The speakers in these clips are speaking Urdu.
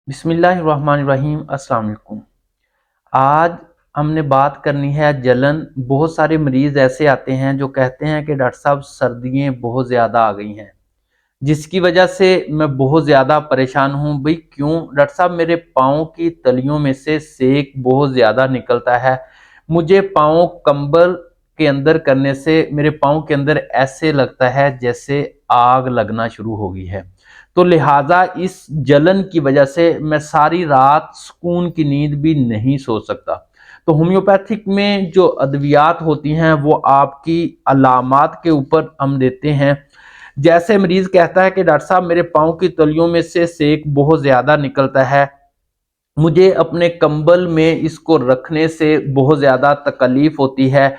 بسم اللہ الرحمن الرحیم۔ السلام علیکم۔ آج ہم نے بات کرنی ہے جلن۔ بہت سارے مریض ایسے آتے ہیں جو کہتے ہیں کہ ڈاکٹر صاحب سردیاں بہت زیادہ آ گئی ہیں، جس کی وجہ سے میں بہت زیادہ پریشان ہوں۔ بھئی کیوں ڈاکٹر صاحب؟ میرے پاؤں کی تلیوں میں سے سیک بہت زیادہ نکلتا ہے، مجھے پاؤں کمبل کے اندر کرنے سے میرے پاؤں کے اندر ایسے لگتا ہے جیسے آگ لگنا شروع ہو گئی ہے، تو لہٰذا اس جلن کی وجہ سے میں ساری رات سکون کی نیند بھی نہیں سو سکتا۔ تو ہومیوپیتھک میں جو ادویات ہوتی ہیں وہ آپ کی علامات کے اوپر ہم دیتے ہیں۔ جیسے مریض کہتا ہے کہ ڈاکٹر صاحب میرے پاؤں کی تلیوں میں سے سیک بہت زیادہ نکلتا ہے، مجھے اپنے کمبل میں اس کو رکھنے سے بہت زیادہ تکلیف ہوتی ہے،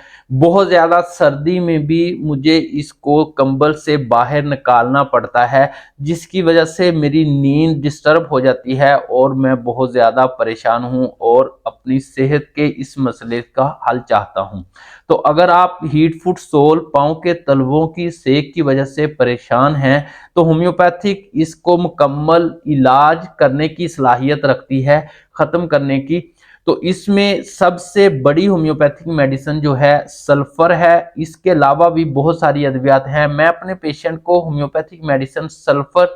بہت زیادہ سردی میں بھی مجھے اس کو کمبل سے باہر نکالنا پڑتا ہے، جس کی وجہ سے میری نیند ڈسٹرب ہو جاتی ہے اور میں بہت زیادہ پریشان ہوں اور اپنی صحت کے اس مسئلے کا حل چاہتا ہوں۔ تو اگر آپ ہیٹ فٹ سول پاؤں کے تلووں کی سیک کی وجہ سے پریشان ہیں تو ہومیوپیتھک اس کو مکمل علاج کرنے کی صلاحیت رکھتی ہے، ختم کرنے کی۔ تو اس میں سب سے بڑی ہومیوپیتھک میڈیسن جو ہے سلفر ہے۔ اس کے علاوہ بھی بہت ساری ادویات ہیں۔ میں اپنے پیشنٹ کو ہومیوپیتھک میڈیسن سلفر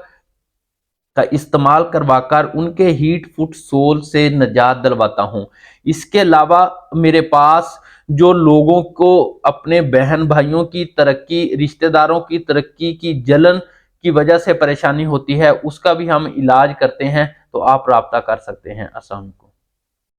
کا استعمال کروا کر ان کے ہیٹ فٹ سول سے نجات دلواتا ہوں۔ اس کے علاوہ میرے پاس جو لوگوں کو اپنے بہن بھائیوں کی ترقی، رشتہ داروں کی ترقی کی جلن کی وجہ سے پریشانی ہوتی ہے، اس کا بھی ہم علاج کرتے ہیں، تو آپ رابطہ کر سکتے ہیں۔ السلام علیکم۔